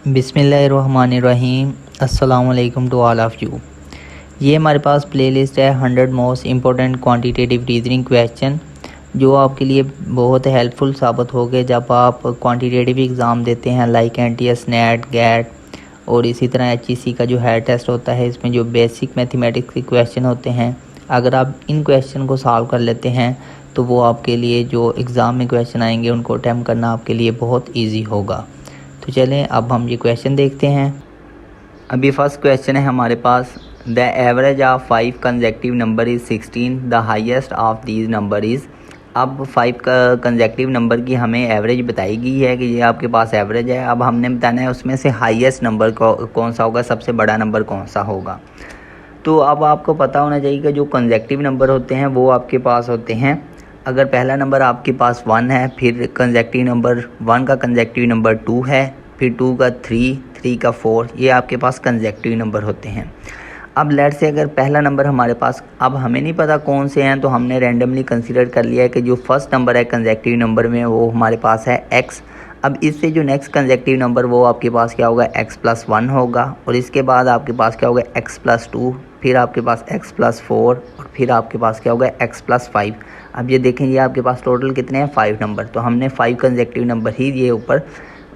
बिस्मिल्लाहिर्रहमानिर्रहीम। अस्सलाम वालेकुम टू ऑल ऑफ़ यू। ये हमारे पास प्लेलिस्ट है 100 most important quantitative reasoning question, जो आपके लिए बहुत हेल्पफुल साबित होंगे जब आप क्वांटिटेटिव एग्ज़ाम देते हैं लाइक एनटीएस, नेट, गैट और इसी तरह एचईसी का जो हेड टेस्ट होता है। इसमें जो बेसिक मैथमेटिक्स के क्वेश्चन होते हैं, अगर आप इन क्वेश्चन को सॉल्व कर लेते हैं तो वो आपके लिए जो एग्ज़ाम में क्वेश्चन आएंगे उनको अटैम्प्ट करना आपके लिए बहुत ईजी होगा। तो चलें अब हम ये क्वेश्चन देखते हैं। अभी फर्स्ट क्वेश्चन है हमारे पास, the average of 5 consecutive number is 16, the highest of these number is. अब 5 का कंसेक्टिव नंबर की हमें एवरेज बताई गई है कि ये आपके पास एवरेज है। अब हमने बताना है उसमें से हाईएस्ट नंबर कौन सा होगा, सबसे बड़ा नंबर कौन सा होगा। तो अब आपको पता होना चाहिए कि जो कंसेक्टिव नंबर होते हैं वो आपके पास होते हैं, अगर पहला नंबर आपके पास 1 है, फिर कंसेक्टिव नंबर 1 का कंसेक्टिव नंबर 2 है, फिर 2 का 3 का 4, ये आपके पास कंसेक्टिव नंबर होते हैं। अब लेट से अगर पहला नंबर हमारे पास, अब हमें नहीं पता कौन से हैं, तो हमने रैंडमली कंसीडर कर लिया है कि जो फर्स्ट नंबर है कंसेक्टिव नंबर में वो हमारे पास है x। अब इससे जो नेक्स्ट कंसेक्टिव नंबर वो आपके पास क्या होगा, x+1 होगा, और इसके बाद आपके पास क्या होगा, x+2, फिर आपके पास x+4 और फिर आपके पास क्या होगा, x+5। अब ये देखें, ये आपके पास टोटल कितने हैं, 5 नंबर। तो हमने 5 कंसेक्टिव नंबर ही ये ऊपर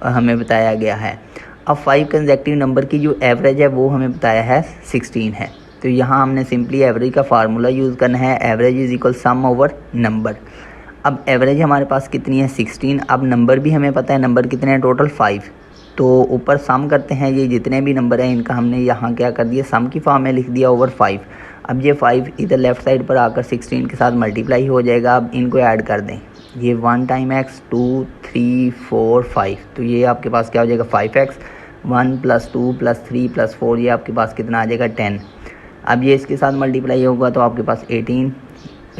हमें बताया गया है। अब 5 कंसेक्टिव नंबर की जो एवरेज है वो हमें बताया है 16 है। तो यहाँ हमने सिंपली एवरेज का फार्मूला यूज़ करना है, average is equal some over number. अब एवरेज हमारे पास कितनी है, 16। अब नंबर भी हमें पता है, नंबर कितने हैं, टोटल 5। तो ऊपर सम करते हैं, ये जितने भी नंबर हैं इनका हमने यहाँ क्या कर दिया, सम की फॉर्म में लिख दिया ओवर 5। अब ये 5 इधर लेफ़्ट साइड पर आकर 16 के साथ मल्टीप्लाई हो जाएगा। अब इनको ऐड कर दें, ये 1 टाइम x, 2, 3, 4, 5, तो ये आपके पास क्या हो जाएगा, 5x। 1 + 2 + 3 + 4, ये आपके पास कितना आ जाएगा, 10। अब ये इसके साथ मल्टीप्लाई होगा तो आपके पास 18,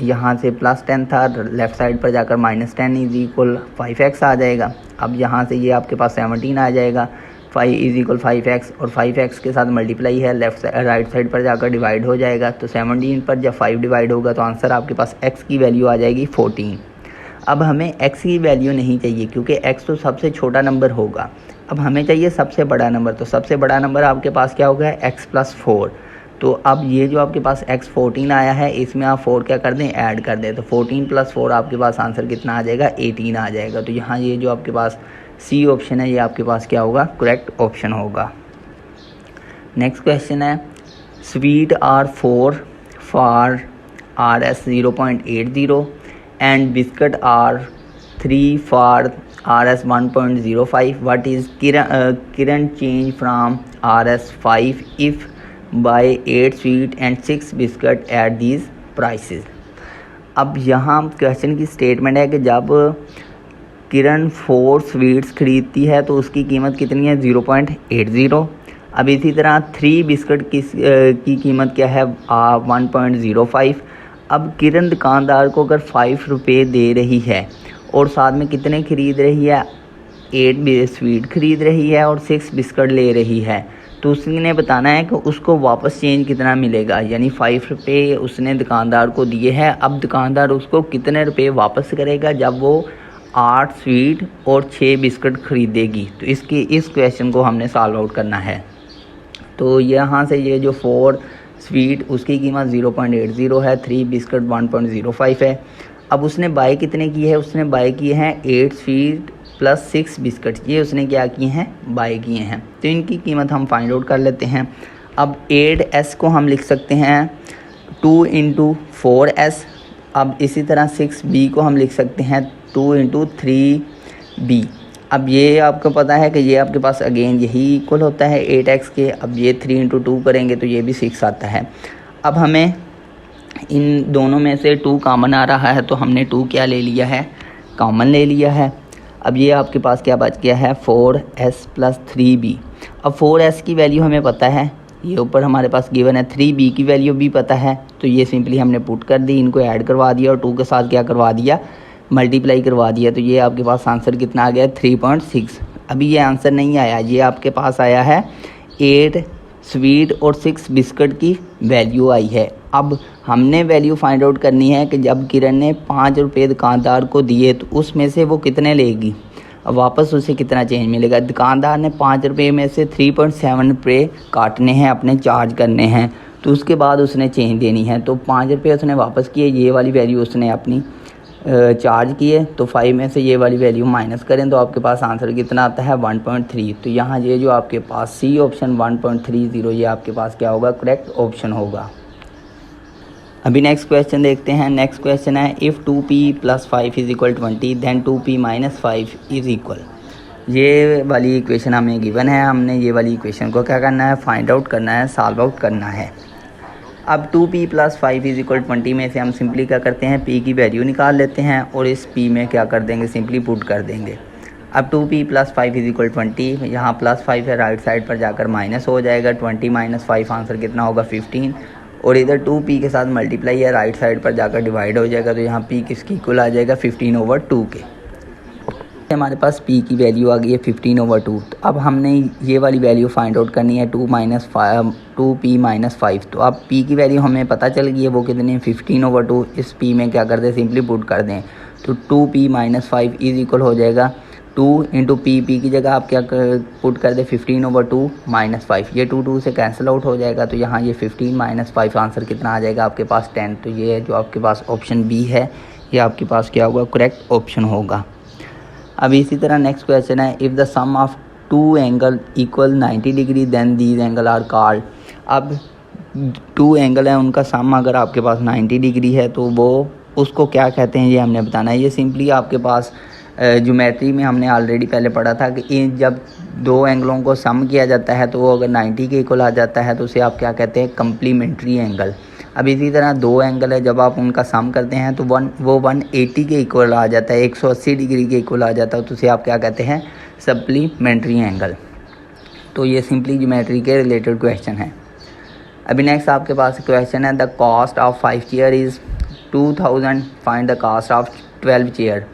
यहाँ से +10 था, लेफ़्ट साइड पर जाकर -10 इज़ इक्वल 5x आ जाएगा। अब यहाँ से ये आपके पास 17 आ जाएगा, 5 इज़ इक्वल 5x, और 5x के साथ मल्टीप्लाई है, राइट साइड पर जाकर डिवाइड हो जाएगा। तो 17 पर जब 5 डिवाइड होगा तो आंसर आपके पास x की वैल्यू आ जाएगी 14। अब हमें x की वैल्यू नहीं चाहिए क्योंकि x तो सबसे छोटा नंबर होगा। अब हमें चाहिए सबसे बड़ा नंबर, तो सबसे बड़ा नंबर आपके पास क्या होगा, x+4। तो अब ये जो आपके पास x14 आया है, इसमें आप 4 क्या कर दें, ऐड कर दें, तो 14 + 4 आपके पास आंसर कितना आ जाएगा, 18 आ जाएगा। तो यहाँ ये जो आपके पास सी ऑप्शन है ये आपके पास क्या होगा, करेक्ट ऑप्शन होगा। नेक्स्ट क्वेश्चन है, sweet are 4 for RS 0.80 and biscuit are 3 for RS 1.05। What is current change from RS 5 if buy 8 sweet and 6 biscuit at these prices. अब यहाँ क्वेश्चन की स्टेटमेंट है कि जब किरण 4 स्वीट्स खरीदती है तो उसकी कीमत कितनी है, 0.80। अब इसी तरह 3 बिस्किट की कीमत क्या है, 1.05। अब किरण दुकानदार को अगर 5 रुपये दे रही है और साथ में कितने खरीद रही है, 8 स्वीट खरीद रही है और 6 बिस्किट ले रही है, तो उसने बताना है कि उसको वापस चेंज कितना मिलेगा। यानी 5 रुपये उसने दुकानदार को दिए हैं, अब दुकानदार उसको कितने रुपए वापस करेगा जब वो 8 स्वीट और 6 बिस्किट खरीदेगी। तो इस क्वेश्चन को हमने सॉल्व आउट करना है। तो यहाँ से ये जो 4 स्वीट उसकी कीमत 0.80 है, 3 बिस्किट 1.05 है। अब उसने बाय कितने किए हैं, उसने बाय किए हैं 8 स्वीट + 6 बिस्किट, ये उसने क्या किए हैं, बाय किए हैं। तो इनकी कीमत हम फाइंड आउट कर लेते हैं। अब 8s को हम लिख सकते हैं 2 × 4s। अब इसी तरह 6b को हम लिख सकते हैं 2 × 3b। अब ये आपको पता है कि ये आपके पास अगेन यही इक्वल होता है 8x के। अब ये 3 × 2 करेंगे तो ये भी 6 आता है। अब हमें इन दोनों में से 2 कॉमन आ रहा है, तो हमने 2 क्या ले लिया है, कॉमन ले लिया है। अब ये आपके पास क्या बच गया है, 4s + 3b। अब 4s की वैल्यू हमें पता है, ये ऊपर हमारे पास गिवन है, 3b की वैल्यू भी पता है, तो ये सिंपली हमने पुट कर दी, इनको ऐड करवा दिया और 2 के साथ क्या करवा दिया, मल्टीप्लाई करवा दिया। तो ये आपके पास आंसर कितना आ गया, 3.6। अभी ये आंसर नहीं आया, ये आपके पास आया है 8 स्वीट और 6 बिस्किट की वैल्यू आई है। अब हमने वैल्यू फाइंड आउट करनी है कि जब किरण ने 5 रुपये दुकानदार को दिए तो उसमें से वो कितने लेगी। अब वापस उसे कितना चेंज मिलेगा। दुकानदार ने 5 रुपये में से 3.7 रुपये काटने हैं, अपने चार्ज करने हैं, तो उसके बाद उसने चेंज देनी है। तो 5 रुपये उसने वापस किए, ये वाली वैल्यू उसने अपनी चार्ज किए, तो 5 में से ये वाली वैल्यू माइनस करें तो आपके पास आंसर कितना आता है 1.3। तो यहाँ ये जो आपके पास सी ऑप्शन 1.30 ये आपके पास क्या होगा, करेक्ट ऑप्शन होगा। अभी नेक्स्ट क्वेश्चन देखते हैं। नेक्स्ट क्वेश्चन है इफ़ 2p + 5 = 20 देन 2p - 5 = ये वाली इक्वेशन हमें गिवन है। हमने ये वाली इक्वेशन को क्या करना है, फाइंड आउट करना है, सॉल्व आउट करना है। अब 2p + 5 = 20 में से हम सिंपली क्या करते हैं, p की वैल्यू निकाल लेते हैं और इस p में क्या कर देंगे, सिंपली पुट कर देंगे। अब 2p + 5 = 20, यहाँ +5 है, राइट साइड पर जाकर माइनस हो जाएगा, 20 - 5 आंसर कितना होगा 15, और इधर 2p के साथ मल्टीप्लाई है, राइट साइड पर जाकर डिवाइड हो जाएगा, तो यहाँ p किसकी इक्वल आ जाएगा 15/2 के। हमारे पास p की वैल्यू आ गई है 15/2। तो अब हमने ये वाली वैल्यू फाइंड आउट करनी है 2p - 5। तो अब p की वैल्यू हमें पता चल गई है, वो कितनी है 15/2। इस p में क्या कर दें, सिंपली पुट कर दें, तो 2p - 5 = हो जाएगा 2 × p की जगह आप क्या पुट कर दें 15/2 - 5, ये 2 से कैंसिल आउट हो जाएगा, तो यहाँ ये 15 - 5 आंसर कितना आ जाएगा आपके पास 10। तो ये जो आपके पास ऑप्शन बी है, ये आपके पास क्या होगा, करेक्ट ऑप्शन होगा। अब इसी तरह नेक्स्ट क्वेश्चन है if the sum of 2 angle = 90 degree then these angle are called. अब 2 एंगल है, उनका सम अगर आपके पास 90 डिग्री है तो वो उसको क्या कहते हैं, ये हमने बताना है। ये सिंपली आपके पास ज्योमेट्री में हमने ऑलरेडी पहले पढ़ा था कि जब 2 एंगलों को सम किया जाता है तो वो अगर 90 के इक्वल आ जाता है तो उसे आप क्या कहते हैं, कम्प्लीमेंट्री एंगल। अब इसी तरह 2 एंगल है, जब आप उनका सम करते हैं तो वो 180 के इक्वल आ जाता है, 180 डिग्री के इक्वल आ जाता है, तो उसे आप क्या कहते हैं, सप्लीमेंट्री एंगल। तो ये सिंपली ज्योमेट्री के रिलेटेड क्वेश्चन है। अभी नेक्स्ट आपके पास क्वेश्चन है the cost of 5 chair is 2000, find the cost of 12 chair.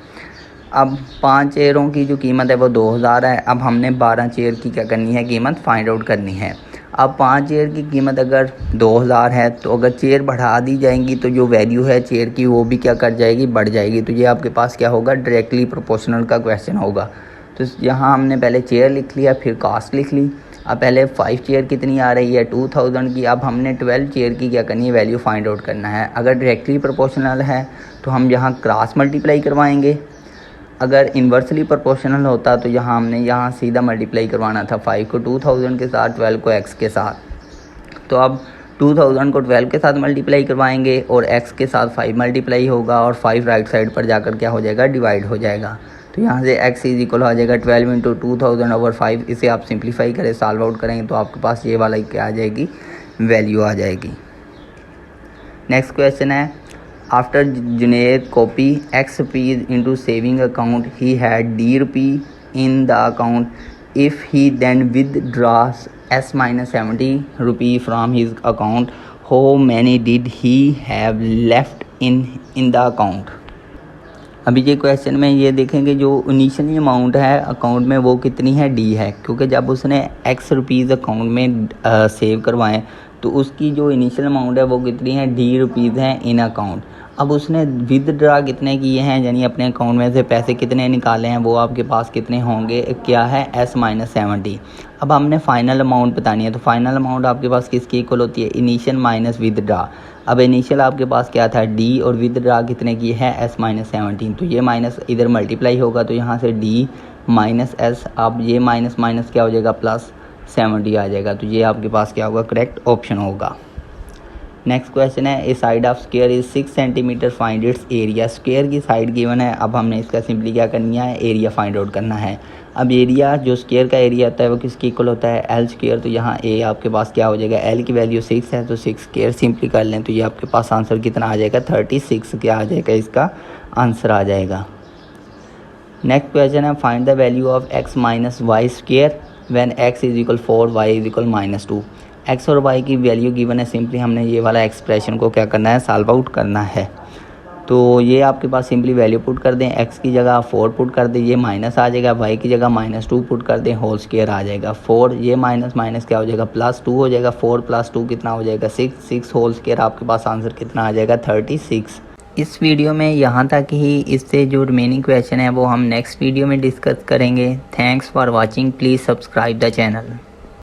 अब 5 चेयरों की जो कीमत है वो 2000 है। अब हमने 12 चेयर की क्या करनी है, कीमत फाइंड आउट करनी है। अब 5 चेयर की कीमत अगर 2000 है, तो अगर चेयर बढ़ा दी जाएंगी तो जो वैल्यू है चेयर की वो भी क्या कर जाएगी, बढ़ जाएगी। तो ये आपके पास क्या होगा, डायरेक्टली प्रोपोर्शनल का क्वेश्चन होगा। तो यहाँ हमने पहले चेयर लिख लिया, फिर कास्ट लिख ली। अब पहले 5 चेयर कितनी आ रही है 2000 की। अब हमने 12 चेयर की क्या करनी है, वैल्यू फाइंड आउट करना है। अगर डायरेक्टली प्रोपोर्शनल है तो हम यहाँ क्रॉस मल्टीप्लाई करवाएंगे, अगर इन्वर्सली प्रोपोर्शनल होता तो यहाँ हमने यहाँ सीधा मल्टीप्लाई करवाना था 5 को 2000 के साथ, 12 को x के साथ। तो अब 2000 को 12 के साथ मल्टीप्लाई करवाएंगे और x के साथ 5 मल्टीप्लाई होगा और 5 राइट साइड पर जाकर क्या हो जाएगा, डिवाइड हो जाएगा। तो यहाँ से x = हो जाएगा 12 × 2000/5। इसे आप सिंप्लीफाई करें, सॉल्व आउट करेंगे तो आपके पास ये वाला क्या आ जाएगी, वैल्यू आ जाएगी। नेक्स्ट क्वेश्चन है after Junaid copy X rupees into saving account, he had D rupee in the account. If he then withdraws S - 70 rupee from his account, how many did he have left in the account? अभी ये question में ये देखेंगे जो initial amount है account में वो कितनी है, डी है, क्योंकि जब उसने x रुपीज़ अकाउंट में सेव करवाएं तो उसकी जो इनिशियल अमाउंट है वो कितनी है, डी रुपीज़ है इन अकाउंट। अब उसने विदड्रा कितने किए हैं, यानी अपने अकाउंट में से पैसे कितने निकाले हैं, वो आपके पास कितने होंगे, क्या है S - 70। अब हमने फ़ाइनल अमाउंट बतानी है, तो फाइनल अमाउंट आपके पास किसकी इक्वल होती है, इनिशियल माइनस विदड्रा। अब इनिशियल आपके पास क्या था, डी, और विदड्रा कितने की है S - 17। तो ये माइनस इधर मल्टीप्लाई होगा, तो यहाँ से D - S, अब ये माइनस माइनस क्या हो जाएगा, +70 आ जाएगा। तो ये आपके पास क्या होगा, करेक्ट ऑप्शन होगा। नेक्स्ट क्वेश्चन है a side of square is 6 centimetre, find its area. Square की साइड गिवन है, अब हमने इसका सिंपली क्या करनी है, एरिया फाइंड आउट करना है। अब एरिया जो स्क्वायर का एरिया होता है वो किसकी इक्वल होता है, एल स्क्वायर। तो यहाँ ए आपके पास क्या हो जाएगा, एल की वैल्यू 6 है, तो 6 स्क्वायर सिंपली कर लें तो ये आपके पास आंसर कितना आ जाएगा, 36 क्या आ जाएगा, इसका आंसर आ जाएगा। नेक्स्ट क्वेश्चन है find the value of x - y square when x = 4 y = -2। x और y की वैल्यू गिवन है, सिंपली हमने ये वाला एक्सप्रेशन को क्या करना है, सॉल्व आउट करना है। तो ये आपके पास सिंपली वैल्यू पुट कर दें, x की जगह 4 पुट कर दें, ये माइनस आ जाएगा, y की जगह -2 पुट कर दें, होल स्क्वायर आ जाएगा 4, ये माइनस माइनस क्या हो जाएगा, +2 हो जाएगा, 4 + 2 कितना हो जाएगा 6, 6 होल स्क्वायर आपके पास आंसर कितना आ जाएगा 36। इस वीडियो में यहाँ तक ही, इससे जो रिमेनिंग क्वेश्चन है वो हम नेक्स्ट वीडियो में डिस्कस करेंगे। Thanks for watching, please subscribe the channel.